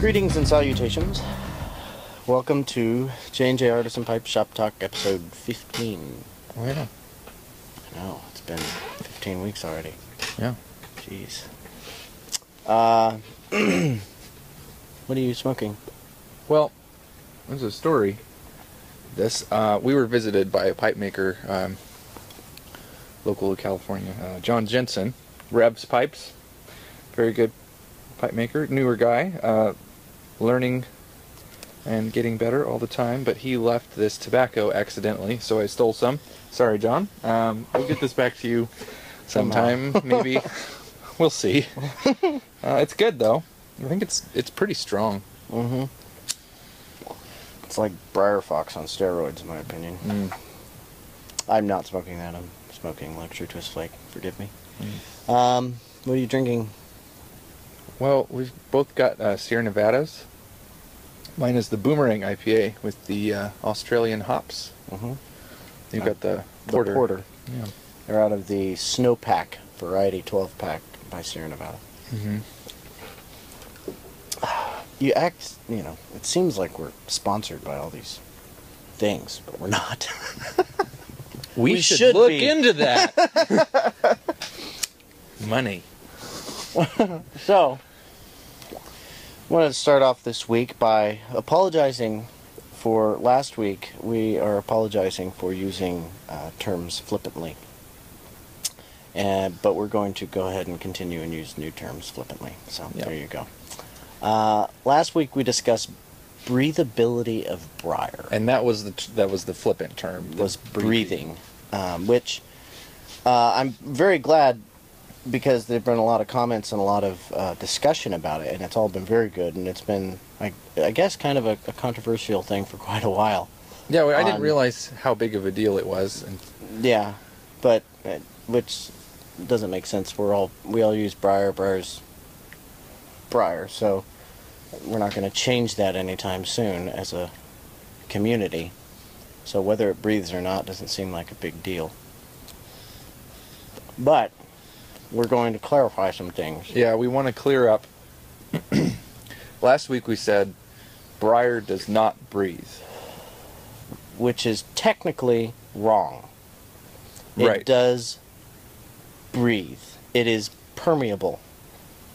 Greetings and salutations. Welcome to J&J Artisan Pipe Shop Talk episode 15. Oh yeah. I know, it's been 15 weeks already. Yeah. Jeez. What are you smoking? Well, there's a story. We were visited by a pipe maker, local to California, John Jensen, Rebs Pipes. Very good pipe maker, newer guy, learning and getting better all the time, but he left this tobacco accidentally, so I stole some. Sorry, John. We'll get this back to you sometime, maybe. We'll see. It's good, though. I think it's pretty strong. Mm-hmm. It's like Briar Fox on steroids, in my opinion. Mm. I'm not smoking that. I'm smoking Luxury Twist Flake. Forgive me. Mm. What are you drinking? Well, we've both got Sierra Nevadas. Mine is the Boomerang IPA with the Australian hops. Mm-hmm. You've got the Porter. The Porter. Yeah. They're out of the Snowpack Variety 12-pack by Sierra Nevada. Mm-hmm. It seems like we're sponsored by all these things, but we're not. We should look into that. Money. So, I wanted to start off this week by apologizing for last week. We are apologizing for using terms flippantly. But we're going to go ahead and continue and use new terms flippantly. So, Yep. There you go. Last week we discussed breathability of briar. And that was the flippant term. Was breathing, which I'm very glad, because there have been a lot of comments and a lot of discussion about it, and it's all been very good, and it's been, I guess, kind of a controversial thing for quite a while. Yeah, well, I didn't realize how big of a deal it was. Yeah, but which doesn't make sense. We all use briar. Briar's briar, so we're not going to change that anytime soon as a community. So whether it breathes or not doesn't seem like a big deal. But we're going to clarify some things. Yeah, we want to clear up. Last week we said briar does not breathe. Which is technically wrong. Right. It does breathe. It is permeable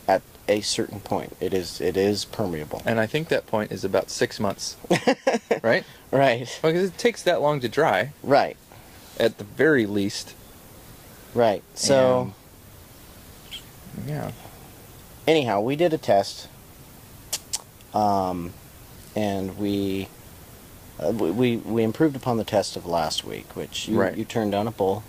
at a certain point. It is permeable. And I think that point is about 6 months. Right? Right. Because it takes that long to dry. Right. At the very least. Right. So, yeah. Anyhow, we did a test, and we improved upon the test of last week, which you turned down a bowl.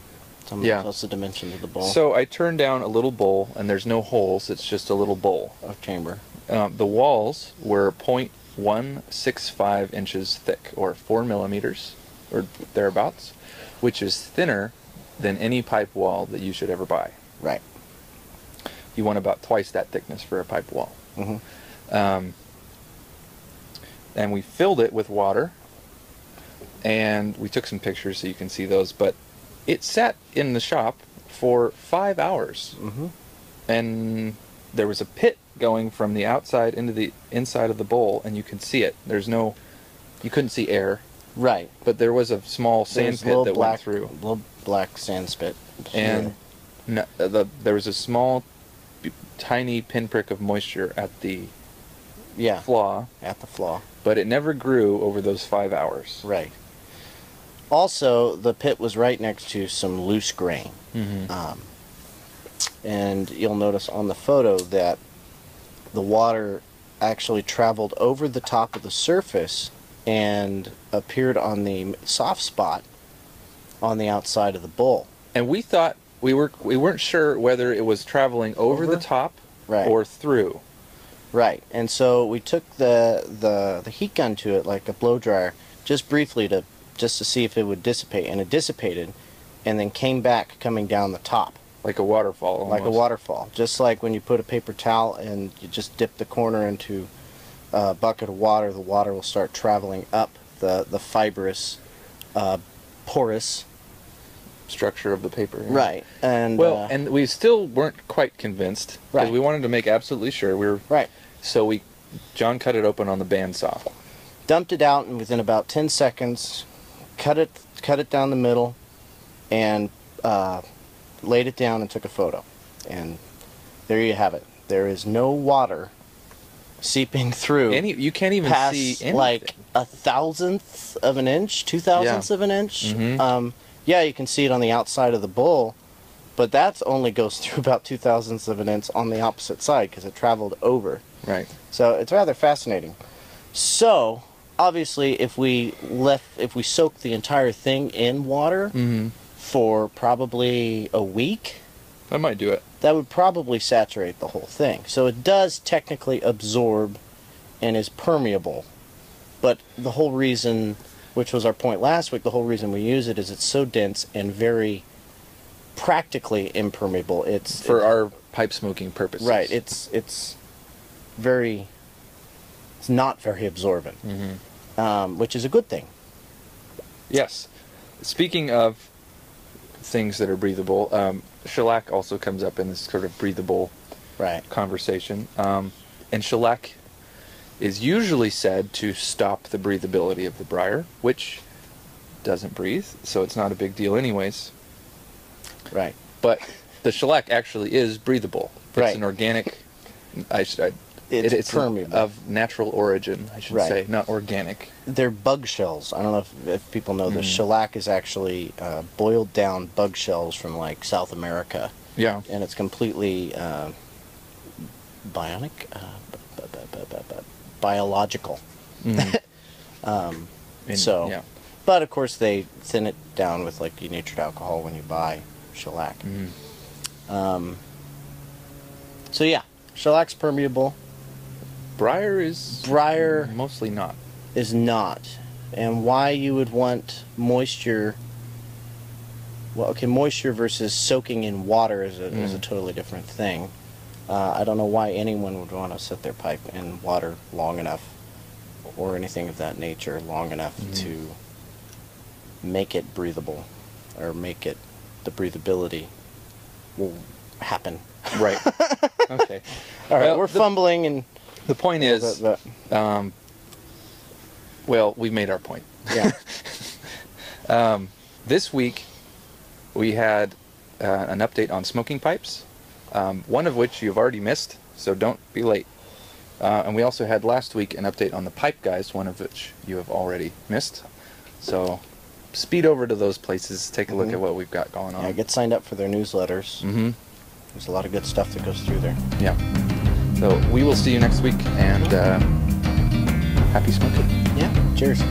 Someone else the dimensions of the bowl. So I turned down a little bowl, and there's no holes. It's just a little bowl of chamber. The walls were 0.165 inches thick, or 4 millimeters, or thereabouts, which is thinner than any pipe wall that you should ever buy. Right. You want about twice that thickness for a pipe wall. Mm-hmm. And we filled it with water, and we took some pictures so you can see those, but it sat in the shop for 5 hours. Mm-hmm. And there was a pit going from the outside into the inside of the bowl, and you can see it. You couldn't see air. Right. But there was a small sand pit that went through. Little black sand spit. And there was a small, tiny pinprick of moisture at the flaw. At the flaw. But it never grew over those 5 hours. Right. Also, the pit was right next to some loose grain. Mm-hmm. And you'll notice on the photo that the water actually traveled over the top of the surface and appeared on the soft spot on the outside of the bowl. And we thought we weren't sure whether it was traveling over the top or through. Right. And so we took the heat gun to it like a blow dryer, just briefly just to see if it would dissipate, and it dissipated, and then came back coming down the top. Like a waterfall, almost. Like a waterfall. Just like when you put a paper towel and you just dip the corner into a bucket of water, the water will start traveling up the fibrous, porous structure of the paper. Yeah. Right. And and we still weren't quite convinced, because we wanted to make absolutely sure we were. Right. So we John cut it open on the bandsaw. Dumped it out, and within about 10 seconds, cut it down the middle, and laid it down and took a photo. And there you have it. There is no water seeping through. You can't even past see anything. like 1/1000th of an inch, 2/1000ths of an inch. Yeah, you can see it on the outside of the bowl, but that only goes through about 2/1000ths of an inch on the opposite side because it traveled over. Right. So it's rather fascinating. So obviously, if we soak the entire thing in water for probably a week, I might do it. that would probably saturate the whole thing. So it does technically absorb and is permeable. But the whole reason, which was our point last week, the whole reason we use it is it's so dense and very practically impermeable. It's our pipe smoking purposes. right. It's not very absorbent, which is a good thing. Yes. Speaking of things that are breathable, shellac also comes up in this sort of breathable conversation. And shellac is usually said to stop the breathability of the briar, which doesn't breathe, so it's not a big deal anyways. Right. But the shellac actually is breathable. It's Right. an organic... It's permeable. Of natural origin, I should say, not organic. They're bug shells. I don't know if people know this. Shellac is actually boiled down bug shells from like South America. Yeah. And it's completely biological. But of course they thin it down with like denatured alcohol when you buy shellac. So yeah, shellac's permeable. Briar is mostly not. Is not. And why you would want moisture... Well, okay, moisture versus soaking in water is a totally different thing. I don't know why anyone would want to set their pipe in water long enough, or anything of that nature, long enough to make it breathable, or make it... the breathability will happen. Right. Okay. All right, we're fumbling and... The point is, well, we made our point. Yeah. This week, we had an update on smoking pipes, one of which you've already missed, so don't be late. And we also had last week an update on the pipe guys, one of which you have already missed. So speed over to those places, take a look at what we've got going on. Yeah, get signed up for their newsletters. There's a lot of good stuff that goes through there. Yeah. So we will see you next week, and happy smoking. Yeah, cheers.